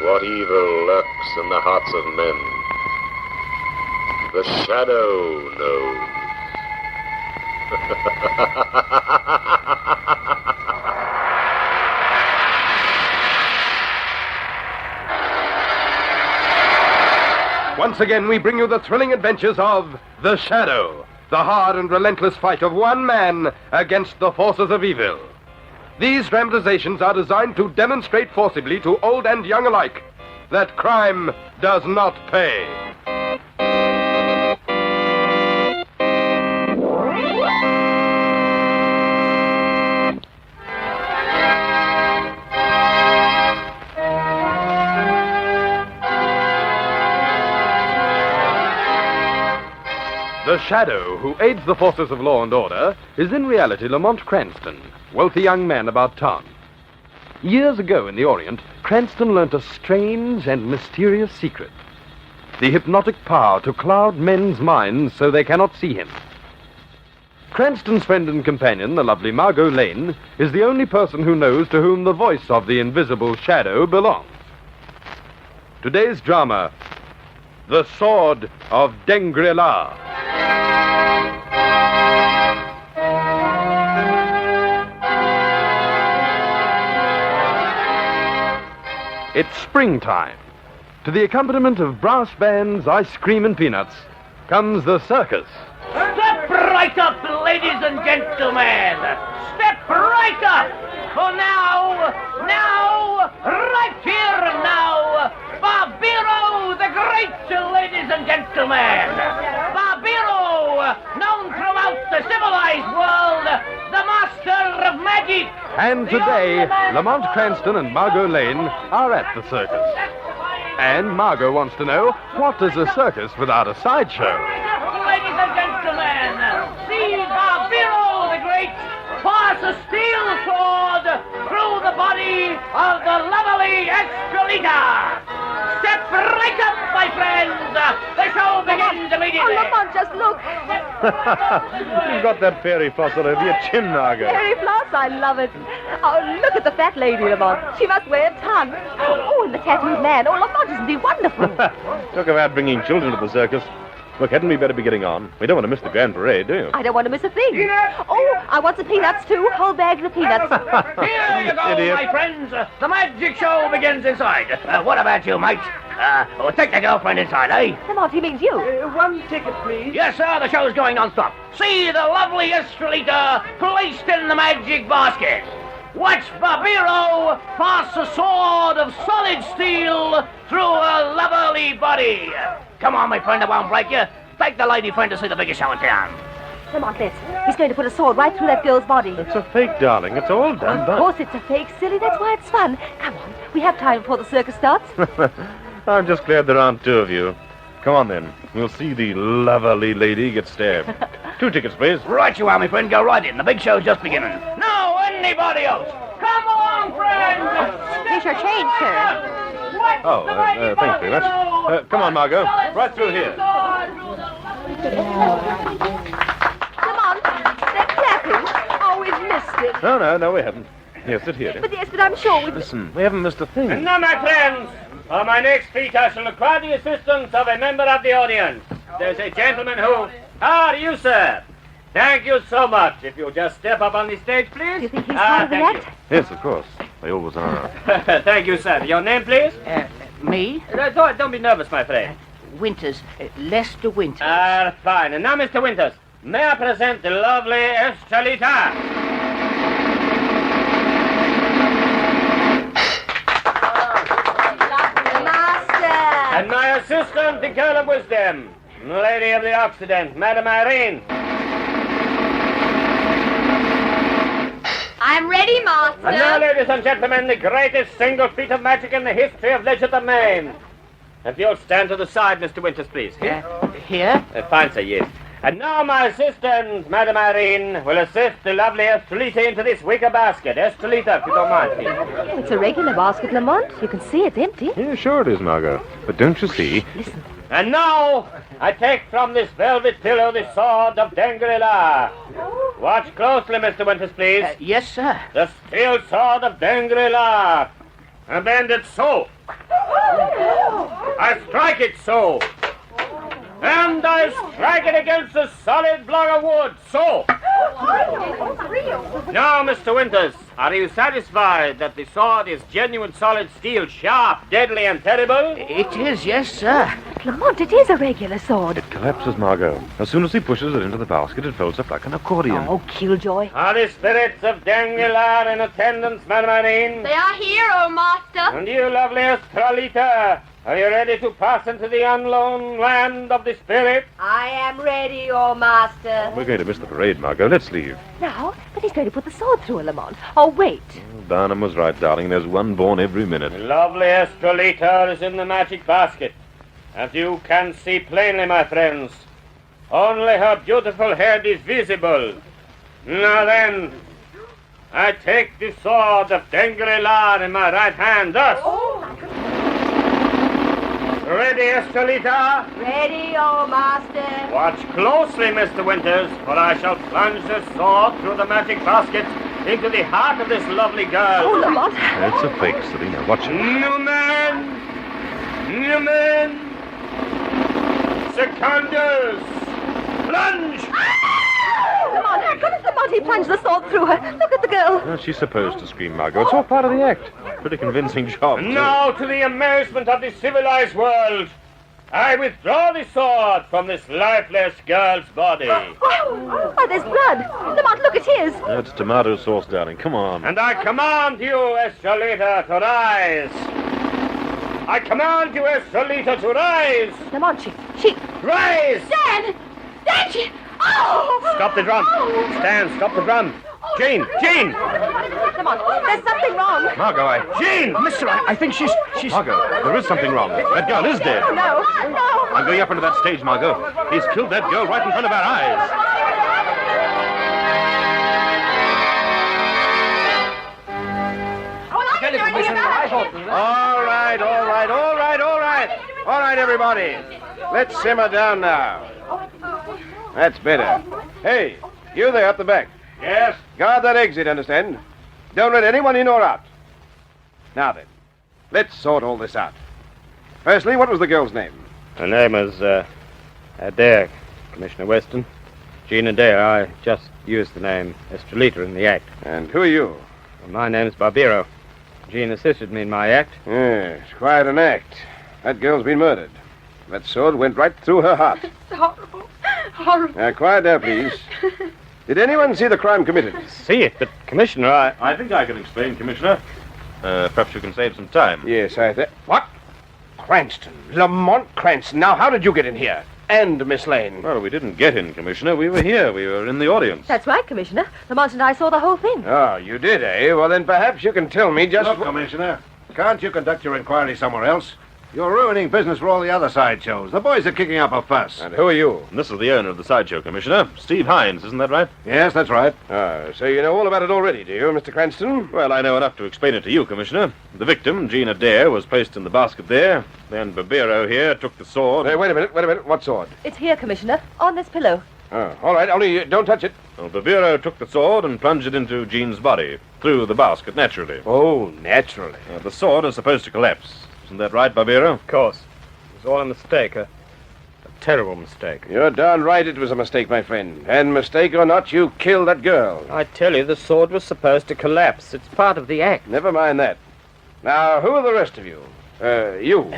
what evil lurks in the hearts of men. The shadow knows. Once again, we bring you the thrilling adventures of The Shadow, the hard and relentless fight of one man against the forces of evil. These dramatizations are designed to demonstrate forcibly to old and young alike that crime does not pay. The Shadow, who aids the forces of law and order, is in reality Lamont Cranston, wealthy young man about town. Years ago in the Orient, Cranston learnt a strange and mysterious secret. The hypnotic power to cloud men's minds so they cannot see him. Cranston's friend and companion, the lovely Margot Lane, is the only person who knows to whom the voice of the invisible Shadow belongs. Today's drama, The Sword of Dengri-La. It's springtime. To the accompaniment of brass bands, ice cream, and peanuts, comes the circus. Step right up, ladies and gentlemen. Step right up. For now, right here now, Barbero the Great, ladies and gentlemen. Barbero, known throughout the civilized world, the master of magic. And today, Lamont Cranston and Margot Lane are at the circus. And Margot wants to know, what is a circus without a sideshow? Ladies and gentlemen, see Barbero the Great pass a steel sword through the body of the lovely Australian. Step right up, my friends. The show begins immediately. Oh, Lamont, just look. You've got that fairy floss all over your chin, Margot. Fairy floss, I love it. Oh, look at the fat lady, Lamont. She must weigh a ton. Oh, and the tattooed man. Oh, Lamont, isn't he wonderful? Talk about bringing children to the circus. Look, hadn't we better be getting on? We don't want to miss the grand parade, do you? I don't want to miss a thing. Oh, I want some peanuts, too. Whole bag of peanuts. Here you go, Idiot. my friends. The magic show begins inside. What about you, mate? Take the girlfriend inside, eh? Lamont, he means you. One ticket, please. Yes, sir, the show's going non-stop. See the lovely Estrelita placed in the magic basket. Watch Barbero pass a sword of solid steel through a lovely body. Come on, my friend, it won't break you. Take the lady friend to see the biggest show in town. Lamont, let's. He's going to put a sword right through that girl's body. It's a fake, darling. It's all done Of by... course it's a fake, silly. That's why it's fun. Come on. We have time before the circus starts. I'm just glad there aren't two of you. Come on, then. We'll see the lovely lady get stabbed. 2 tickets, please. Right you are, my friend. Go right in. The big show's just beginning. No, anybody else. Come along, friends. Here's your change, sir. Oh, thanks very much. Come on, Margot. Right through here. Lamont, they're clapping. Oh, we've missed it. No, we haven't. Here, sit here, dear. But I'm sure we've... Listen, we haven't missed a thing. And now, my friends, for my next feat, I shall require the assistance of a member of the audience. There's a gentleman who... How are you, sir? Thank you so much. If you'll just step up on the stage, please. Do you think he's part of the thank act? Yes, of course. They always are. you. Thank you, sir. Your name, please? Me? Don't be nervous, my friend. Winters. Lester Winters. Fine. And now, Mr. Winters, may I present the lovely Estrelita? Master! And my assistant, the girl of wisdom, Lady of the Occident, Madame Irene. I'm ready, Master. And now, ladies and gentlemen, the greatest single feat of magic in the history of legerdemain. If you'll stand to the side, Mr. Winters, please. Here? Fine, sir, yes. And now my assistant, Madame Irene, will assist the lovely Estrelita into this wicker basket. Estrelita, if you don't mind, please. It's a regular basket, Lamont. You can see it's empty. Yeah, sure it is, Margot. But don't you see? Listen. And now, I take from this velvet pillow the sword of Dengri-La. Watch closely, Mr. Winters, please. Yes, sir. The steel sword of Dengri-La. I bend it so. I strike it so. And I strike it against a solid block of wood, so. Now, Mr. Winters, are you satisfied that the sword is genuine solid steel, sharp, deadly, and terrible? It is, yes, sir. Lamont, it is a regular sword. It collapses, Margot. As soon as he pushes it into the basket, it folds up like an accordion. Oh, Killjoy. Are the spirits of Dengri-La in attendance, Madam Irene? They are here, O master. And you, lovely Australita, are you ready to pass into the unknown land of the spirit? I am ready, O master. We're going to miss the parade, Margot. Let's leave. Now, but he's going to put the sword through her, Lamont. Oh, wait. Barnum was right, darling. There's one born every minute. The lovely Australita is in the magic basket. As you can see plainly, my friends, only her beautiful head is visible. Now then, I take the sword of Dengri-La in my right hand, thus. Ready, Australita? Ready, O master. Watch closely, Mr. Winters, for I shall plunge the sword through the magic basket into the heart of this lovely girl. Oh, Lamont. It's a fake, Selina. Watch it. Newman! Secundus! Plunge! Lamont, how could Lamont he plunged the sword through her? Look at the girl. Well, she's supposed to scream, Margot. It's all part of the act. Pretty convincing job, too. Now, to the amazement of the civilized world, I withdraw the sword from this lifeless girl's body. Why, there's blood. Lamont, look at his. That's tomato sauce, darling. Come on. And I command you, Estrelita, to rise. I command you, Estrelita, to rise. Lamont, she... Rise! Dan! Dan, she... Oh! Stop the drum. Stan, stop the drum. Jane! Lamont, there's something wrong. Margot, Jane! Mister, I think she's... Margot, there is something wrong. That girl is dead. Oh, no. I'm going up into that stage, Margot. He's killed that girl right in front of our eyes. All right, everybody. Let's simmer down now. That's better. Hey, you there at the back. Yes? Guard that exit, understand? Don't let anyone in or out. Now then, let's sort all this out. Firstly, what was the girl's name? Her name is, Adair, Commissioner Weston. Jean Adair. I just used the name Estrelita in the act. And who are you? My name's Barbero. Jean assisted me in my act. Yes, quite an act. That girl's been murdered. That sword went right through her heart. It's horrible. Horrible. Now, quiet now, please. Did anyone see the crime committed? See it, but, Commissioner, I think I can explain, Commissioner. Perhaps you can save some time. Yes, I think. What? Cranston. Lamont Cranston. Now, how did you get in here? And Miss Lane. Well, we didn't get in, Commissioner. We were here. We were in the audience. That's right, Commissioner. Lamont and I saw the whole thing. Oh, you did, eh? Well, then perhaps you can tell me just... Look, Commissioner, can't you conduct your inquiry somewhere else? You're ruining business for all the other sideshows. The boys are kicking up a fuss. And who are you? And this is the owner of the sideshow, Commissioner. Steve Hines, isn't that right? Yes, that's right. So you know all about it already, do you, Mr. Cranston? Well, I know enough to explain it to you, Commissioner. The victim, Jean Adair, was placed in the basket there. Then Barbero here took the sword. Hey, wait a minute. What sword? It's here, Commissioner, on this pillow. Oh, all right, only don't touch it. Well, Barbero took the sword and plunged it into Jean's body, through the basket, naturally. Oh, naturally. The sword is supposed to collapse. Isn't that right, Barbero? Of course. It was all a mistake, a terrible mistake. You're darn right it was a mistake, my friend. And mistake or not, you killed that girl. I tell you, the sword was supposed to collapse. It's part of the act. Never mind that. Now, who are the rest of you? You.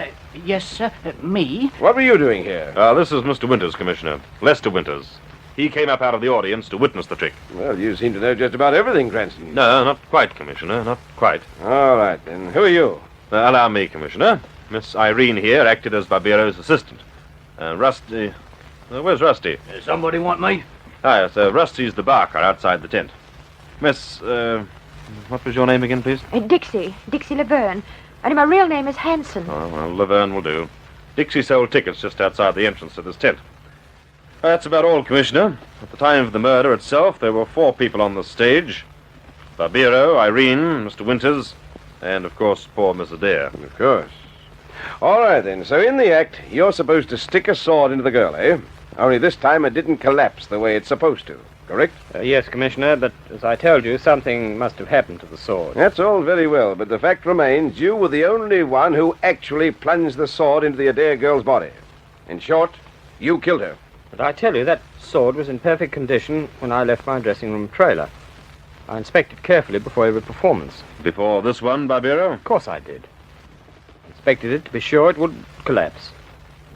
Yes, sir. Me? What were you doing here? This is Mr. Winters, Commissioner. Lester Winters. He came up out of the audience to witness the trick. Well, you seem to know just about everything, Cranston. No, not quite, Commissioner, not quite. All right, then. Who are you? Allow me, Commissioner. Miss Irene here acted as Barbero's assistant. Rusty... where's Rusty? Somebody want me? Ah, yes, Rusty's the barker outside the tent. Miss, what was your name again, please? Dixie Laverne. And my real name is Hanson. Oh, well, Laverne will do. Dixie sold tickets just outside the entrance to this tent. That's about all, Commissioner. At the time of the murder itself, there were 4 people on the stage. Barbero, Irene, Mr. Winters, and, of course, poor Miss Adair. Of course. All right, then. So in the act, you're supposed to stick a sword into the girl, eh? Only this time it didn't collapse the way it's supposed to. correct? Yes, Commissioner, but as I told you, something must have happened to the sword. That's all very well, but the fact remains you were the only one who actually plunged the sword into the Adair girl's body. In short, you killed her. But I tell you, that sword was in perfect condition when I left my dressing room trailer. I inspected it carefully before every performance. Before this one, Barbero? Of course I did. Inspected it to be sure it wouldn't collapse.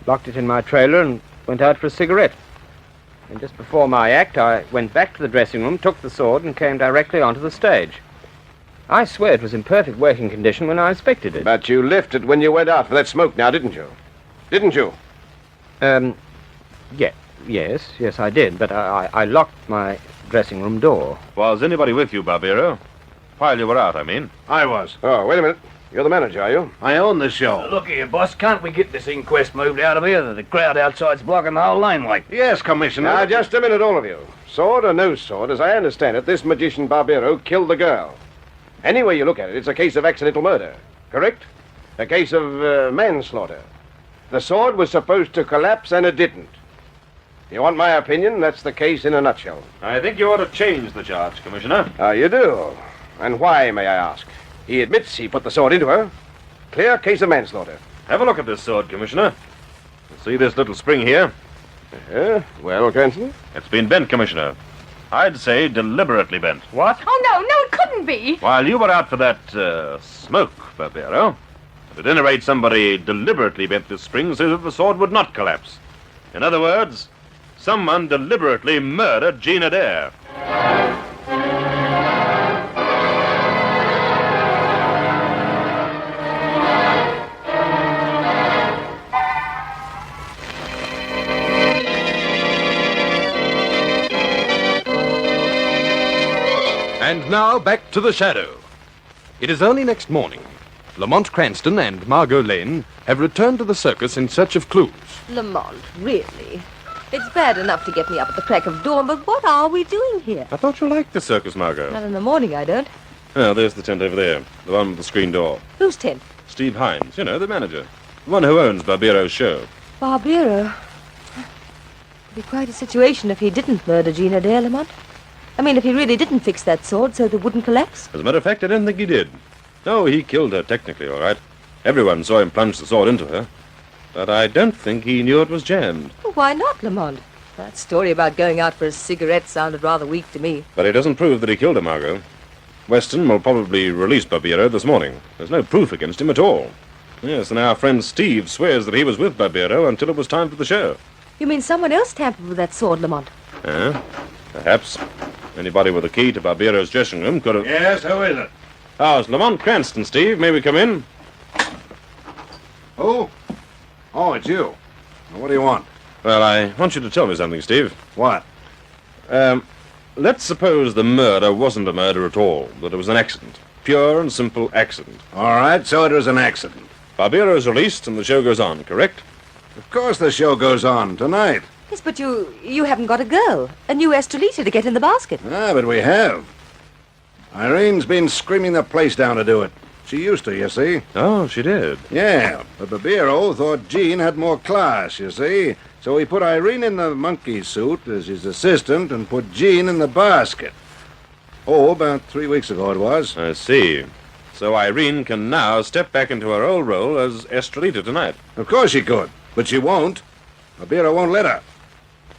Locked it in my trailer and went out for a cigarette. And just before my act, I went back to the dressing room, took the sword, and came directly onto the stage. I swear it was in perfect working condition when I inspected it. But you left it when you went out for that smoke now, didn't you? Didn't you? Yes, I did, but I locked my dressing room door. Was anybody with you, Barbero? While you were out, I mean. I was. Oh, wait a minute. You're the manager, are you? I own the show. Look here, boss. Can't we get this inquest moved out of here? The crowd outside's blocking the whole limelight. Yes, Commissioner. Now, just a minute, all of you. Sword or no sword, as I understand it, this magician Barbero killed the girl. Any way you look at it, it's a case of accidental murder. Correct? A case of manslaughter. The sword was supposed to collapse, and it didn't. You want my opinion? That's the case in a nutshell. I think you ought to change the charge, Commissioner. You do? And why, may I ask? He admits he put the sword into her. Clear case of manslaughter. Have a look at this sword, Commissioner. See this little spring here? Well, Cranston? It's been bent, Commissioner. I'd say deliberately bent. What? Oh, no, it couldn't be. While you were out for that, smoke, Barbero, at any rate, somebody deliberately bent this spring so that the sword would not collapse. In other words, someone deliberately murdered Jean Adair. And now back to the Shadow. It is early next morning. Lamont Cranston and Margot Lane have returned to the circus in search of clues. Lamont, really? It's bad enough to get me up at the crack of dawn, but what are we doing here? I thought you liked the circus, Margot. Not in the morning, I don't. Oh, there's the tent over there. The one with the screen door. Whose tent? Steve Hines, the manager. The one who owns Barbero's show. Barbero. It'd be quite a situation if he didn't murder Jean Adair, Lamont. I mean, if he really didn't fix that sword so that it wouldn't collapse. As a matter of fact, I don't think he did. No, he killed her technically, all right. Everyone saw him plunge the sword into her. But I don't think he knew it was jammed. Well, why not, Lamont? That story about going out for a cigarette sounded rather weak to me. But it doesn't prove that he killed her, Margot. Weston will probably release Barbero this morning. There's no proof against him at all. Yes, and our friend Steve swears that he was with Barbero until it was time for the show. You mean someone else tampered with that sword, Lamont? Perhaps. Anybody with a key to Barbero's dressing room could have... Yes, who is it? Oh, it's Lamont Cranston, Steve. May we come in? Who? Oh, it's you. Well, what do you want? Well, I want you to tell me something, Steve. What? Let's suppose the murder wasn't a murder at all, that it was an accident. Pure and simple accident. All right, so it was an accident. Barbero's released and the show goes on, correct? Of course the show goes on tonight. Yes, but you haven't got a girl, a new Estrelita to get in the basket. Ah, but we have. Irene's been screaming the place down to do it. She used to, you see. Oh, she did. Yeah, but Barbero thought Jean had more class, you see. So he put Irene in the monkey suit as his assistant and put Jean in the basket. Oh, about 3 weeks ago it was. I see. So Irene can now step back into her old role as Estrelita tonight. Of course she could, but she won't. Barbero won't let her.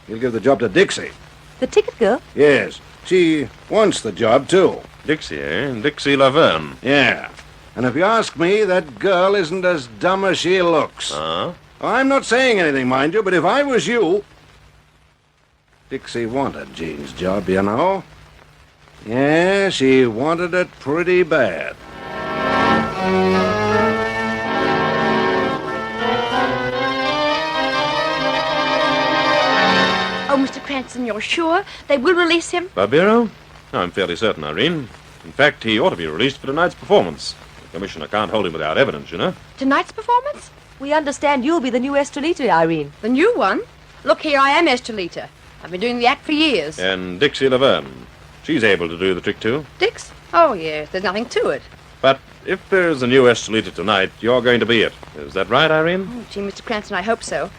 He'll give the job to Dixie. The ticket girl? Yes, she wants the job, too. Dixie, eh? Dixie Laverne. Yeah. And if you ask me, that girl isn't as dumb as she looks. Huh? I'm not saying anything, mind you, but if I was you... Dixie wanted Jean's job, you know. Yeah, she wanted it pretty bad. Oh, Mr. Cranston, you're sure they will release him? Barbero? I'm fairly certain, Irene. In fact, he ought to be released for tonight's performance. The commissioner can't hold him without evidence, you know. Tonight's performance? We understand you'll be the new Estrelita, Irene. The new one? Look here, I am Estrelita. I've been doing the act for years. And Dixie Laverne. She's able to do the trick, too. Dix? Oh, yes, there's nothing to it. But if there's a new Estrelita tonight, you're going to be it. Is that right, Irene? Oh, gee, Mr. Cranston, I hope so.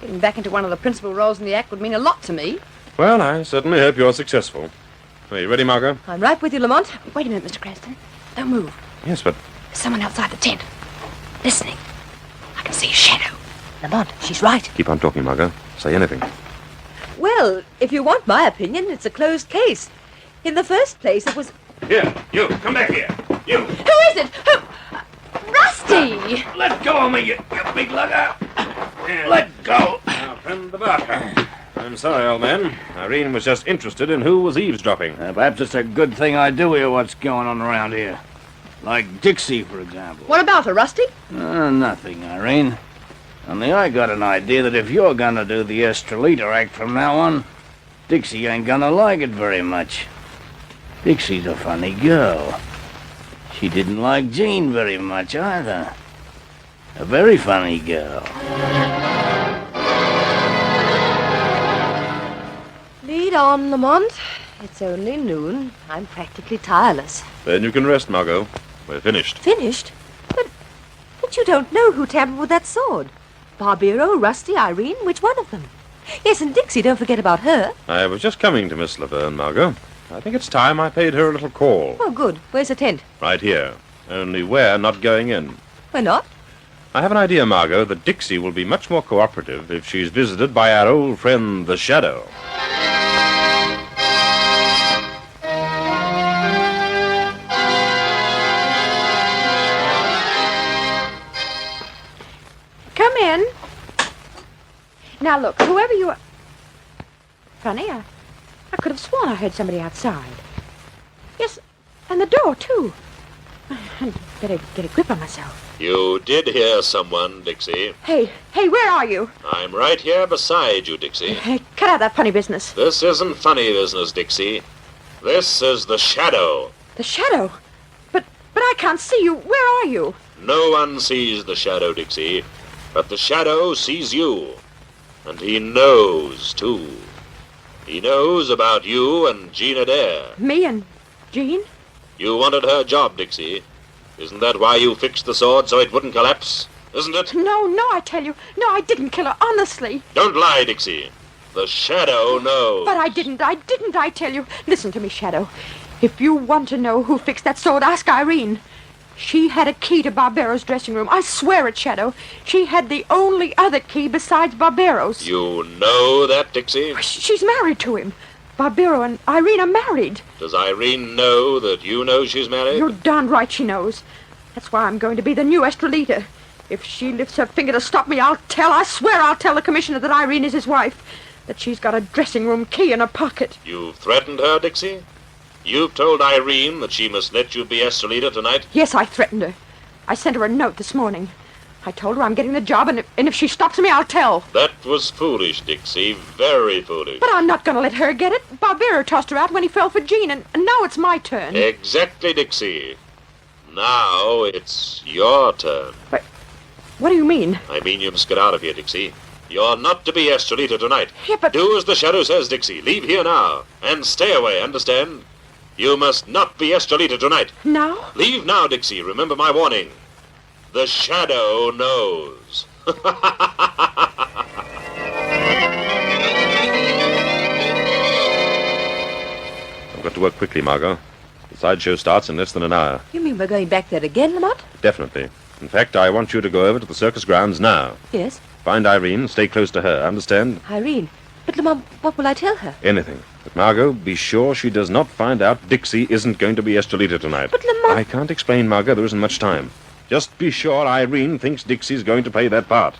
Getting back into one of the principal roles in the act would mean a lot to me. Well, I certainly hope you're successful. Are you ready, Margot? I'm right with you, Lamont. Wait a minute, Mr. Cranston. Don't move. Yes, but... There's someone outside the tent. Listening. I can see a shadow. Lamont, she's right. Keep on talking, Margot. Say anything. Well, if you want my opinion, it's a closed case. In the first place, it was... Here, you, come back here. You! Who is it? Who? Rusty! Let go of me, you big lugger. Let go. Now, friend the Barker. I'm sorry, old man. Irene was just interested in who was eavesdropping. Perhaps it's a good thing I do hear what's going on around here. Like Dixie, for example. What about her, Rusty? Nothing, Irene. Only I got an idea that if you're gonna do the Estrelita act from now on, Dixie ain't gonna like it very much. Dixie's a funny girl. She didn't like Jean very much either. A very funny girl. Lead on, Lamont. It's only noon. I'm practically tireless. Then you can rest, Margot. We're finished. Finished? But you don't know who tampered with that sword. Barbero, Rusty, Irene, which one of them? Yes, and Dixie, don't forget about her. I was just coming to Miss Laverne, Margot. I think it's time I paid her a little call. Oh, good. Where's the tent? Right here. Only we're not going in. We're not? I have an idea, Margot, that Dixie will be much more cooperative if she's visited by our old friend, the Shadow. Come in. Now look, whoever you are... Funny, I could have sworn I heard somebody outside. Yes, and the door, too. I'd better get a grip on myself. You did hear someone, Dixie. Hey, where are you? I'm right here beside you, Dixie. Hey, cut out that funny business. This isn't funny business, Dixie. This is the Shadow. The shadow? But I can't see you. Where are you? No one sees the Shadow, Dixie. But the Shadow sees you. And he knows, too. He knows about you and Jean Adair. Me and Jean? You wanted her job, Dixie. Isn't that why you fixed the sword so it wouldn't collapse? Isn't it? No, I tell you. No, I didn't kill her, honestly. Don't lie, Dixie. The Shadow knows. But I didn't, I tell you. Listen to me, Shadow. If you want to know who fixed that sword, ask Irene. She had a key to Barbero's dressing room. I swear it, Shadow. She had the only other key besides Barbero's. You know that, Dixie? She's married to him. Barbero and Irene are married. Does Irene know that you know she's married? You're darn right she knows. That's why I'm going to be the new Estrelita. If she lifts her finger to stop me, I swear I'll tell the commissioner that Irene is his wife. That she's got a dressing room key in her pocket. You've threatened her, Dixie? You've told Irene that she must let you be Estrelita tonight? Yes, I threatened her. I sent her a note this morning. I told her I'm getting the job, and if she stops me, I'll tell. That was foolish, Dixie. Very foolish. But I'm not going to let her get it. Barbero tossed her out when he fell for Jean, and now it's my turn. Exactly, Dixie. Now it's your turn. But what do you mean? I mean you must get out of here, Dixie. You're not to be Estrelita tonight. Yeah, but... Do as the Shadow says, Dixie. Leave here now. And stay away, understand? You must not be Estrelita tonight. Now? Leave now, Dixie. Remember my warning. The Shadow knows. I've got to work quickly, Margot. The sideshow starts in less than an hour. You mean we're going back there again, Lamont? Definitely. In fact, I want you to go over to the circus grounds now. Yes. Find Irene, stay close to her, understand? Irene. But, Lamont, what will I tell her? Anything. But, Margot, be sure she does not find out Dixie isn't going to be Estrelita tonight. But, Lamont... I can't explain, Margot. There isn't much time. Just be sure Irene thinks Dixie's going to play that part.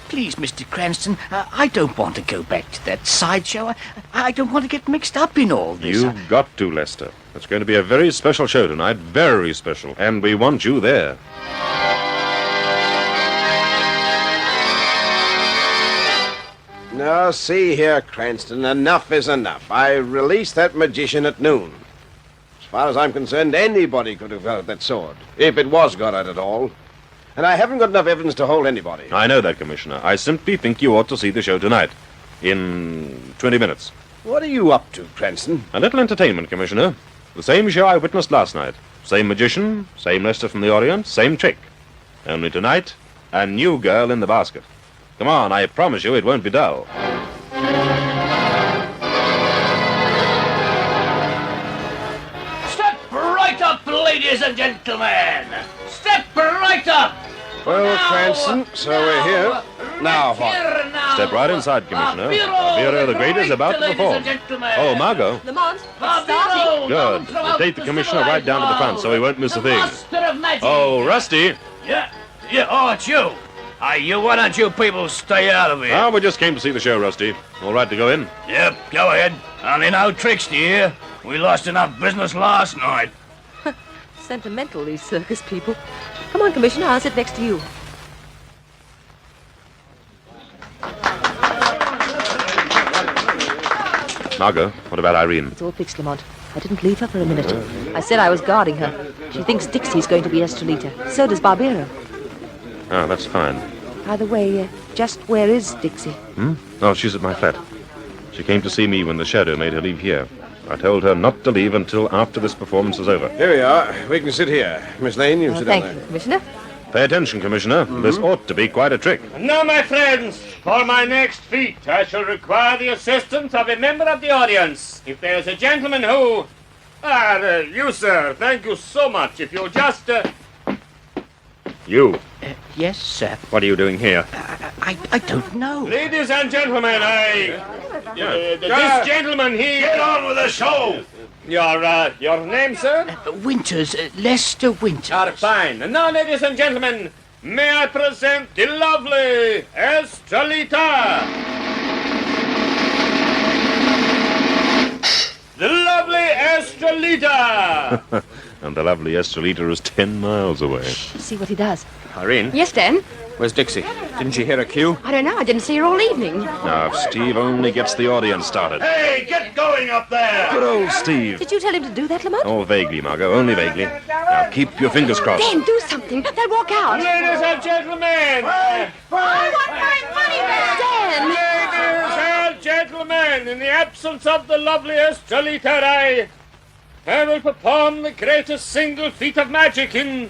Please, Mr. Cranston, I don't want to go back to that sideshow. I don't want to get mixed up in all this. You've got to, Lester. It's going to be a very special show tonight. Very special. And we want you there. Now, see here, Cranston, enough is enough. I released that magician at noon. As far as I'm concerned, anybody could have got at that sword, if it was got at all. And I haven't got enough evidence to hold anybody. I know that, Commissioner. I simply think you ought to see the show tonight. In 20 minutes. What are you up to, Cranston? A little entertainment, Commissioner. The same show I witnessed last night. Same magician, same Lester from the Orient, same trick. Only tonight, a new girl in the basket. Come on, I promise you it won't be dull. Step right up, ladies and gentlemen. Step right up. Well, Cranston, so we're here. Now what? Step right inside, Commissioner. Barbero the Great is about to perform. Oh, Margot. Lamont, Good. We'll take the Commissioner right down to the front so he won't miss a thing. Oh, Rusty. Yeah, oh, it's you. Why don't you people stay out of here? Ah, we just came to see the show, Rusty. All right to go in? Yep, go ahead. Only no tricks, do you? We lost enough business last night. Sentimental, these circus people. Come on, Commissioner, I'll sit next to you. Margot, what about Irene? It's all fixed, Lamont. I didn't leave her for a minute. I said I was guarding her. She thinks Dixie's going to be Estrelita. So does Barbero. Ah, that's fine. By the way, just where is Dixie? Oh, she's at my flat. She came to see me when the Shadow made her leave here. I told her not to leave until after this performance is over. Here we are. We can sit here. Miss Lane, you sit down Thank there. you, Commissioner. Pay attention, Commissioner. This ought to be quite a trick. And now, my friends, for my next feat, I shall require the assistance of a member of the audience. If there is a gentleman who... you, sir. Thank you so much. If you'll just... You. Yes, sir. What are you doing here? I don't know. Ladies and gentlemen, this gentleman, he... Get on with the show. Your name, sir? Winters, Lester Winters. Fine. And now, ladies and gentlemen, may I present the lovely Estrelita. The lovely Estrelita. And the lovely Estrelita is 10 miles away. See what he does. Irene, Yes, Dan? where's Dixie? Didn't she hear a cue? I don't know. I didn't see her all evening. Now, if Steve only gets the audience started. Hey, get going up there. Good old Steve. Did you tell him to do that, Lamont? Oh, vaguely, Margot, only vaguely. Now, keep your fingers crossed. Dan, do something. They'll walk out. Ladies and gentlemen. I want my money back. Dan! Ladies and gentlemen, in the absence of the lovely Estrelita, I will perform the greatest single feat of magic in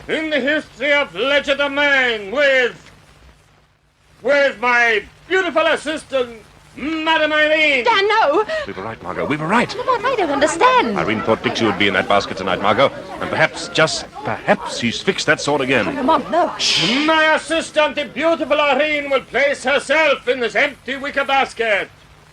the history of legend of man with my beautiful assistant, Madame Irene. Dan, no. We were right, Margot, we were right. Lamont, I don't understand. Irene thought Dixie would be in that basket tonight, Margot. And perhaps, just perhaps, she's fixed that sword again. Lamont, no. My assistant, the beautiful Irene, will place herself in this empty wicker basket.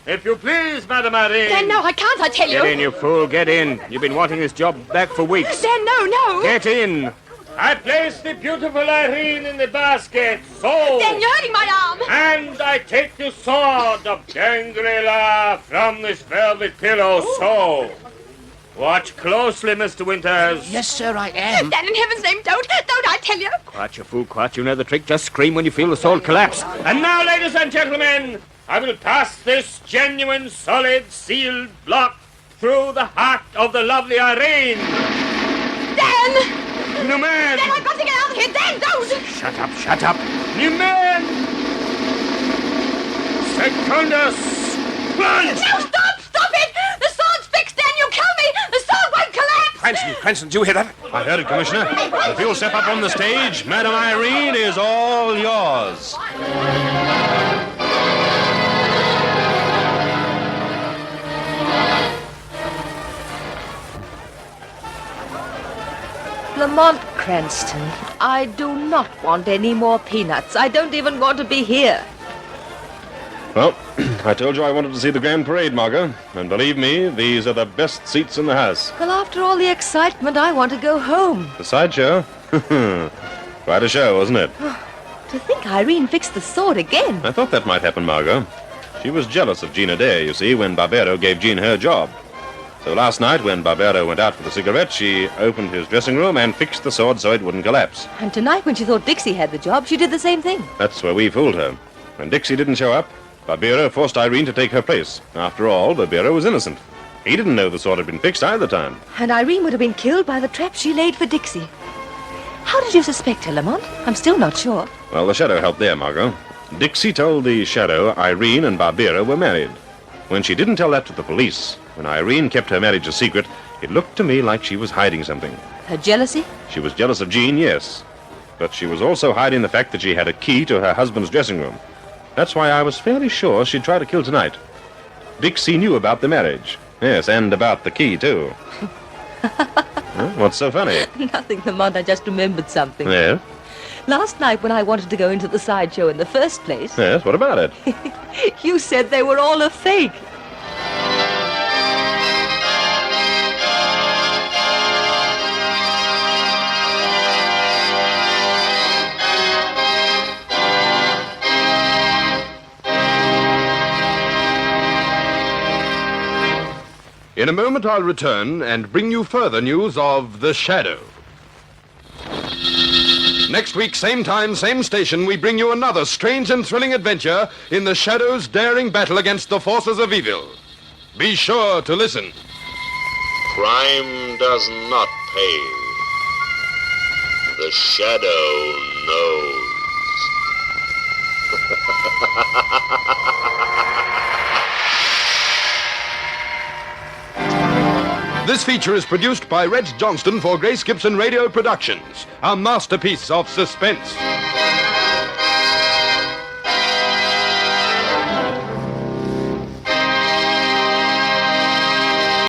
If you please, Madame Irene. Dan, no, I can't, I tell you. Get in, you fool, get in. You've been wanting this job back for weeks. Dan, no. Get in. I place the beautiful Irene in the basket, so... Dan, you're hurting my arm. And I take the sword of Dengri-La from this velvet pillow, so... Watch closely, Mr. Winters. Yes, sir, I am. Dan, in heaven's name, don't, I tell you. Quiet, you fool, quiet. You know the trick. Just scream when you feel the sword collapse. And now, ladies and gentlemen, I will pass this genuine, solid, sealed block through the heart of the lovely Irene. Dan! New man! Dan, I've got to get out of here. Dan, don't! Shut up, shut up. New man! Secundus! Run! No, stop it! The sword's fixed, Dan, you'll kill me! The sword won't collapse! Cranston, did you hear that? I heard it, Commissioner. If you'll step up on the stage, Madame Irene is all yours. Lamont Cranston, I do not want any more peanuts. I don't even want to be here. Well, I told you I wanted to see the grand parade, Margot. And believe me, these are the best seats in the house. Well, after all the excitement, I want to go home. The sideshow? Quite a show, wasn't it? To think Irene fixed the sword again. I thought that might happen, Margot. She was jealous of Gina Day, you see, when Barbero gave Jean her job. So last night, when Barbero went out for the cigarette, she opened his dressing room and fixed the sword so it wouldn't collapse. And tonight, when she thought Dixie had the job, she did the same thing. That's where we fooled her. When Dixie didn't show up, Barbero forced Irene to take her place. After all, Barbero was innocent. He didn't know the sword had been fixed either time. And Irene would have been killed by the trap she laid for Dixie. How did you suspect her, Lamont? I'm still not sure. Well, the Shadow helped there, Margot. Dixie told the Shadow Irene and Barbero were married. When she didn't tell that to the police, when Irene kept her marriage a secret, It looked to me like she was hiding something. Her jealousy? She was jealous of Jean, yes. But she was also hiding the fact that she had a key to her husband's dressing room. That's why I was fairly sure she'd try to kill tonight. Dixie knew about the marriage. Yes, and about the key, too. Huh? What's so funny? Nothing, Lamont. I just remembered something. Yeah? Last night when I wanted to go into the sideshow in the first place, Yes, what about it? you said they were all a fake. In a moment, I'll return and bring you further news of The Shadow. Next week, same time, same station, we bring you another strange and thrilling adventure in The Shadow's daring battle against the forces of evil. Be sure to listen. Crime does not pay. The Shadow knows. This feature is produced by Reg Johnston for Grace Gibson Radio Productions, a masterpiece of suspense.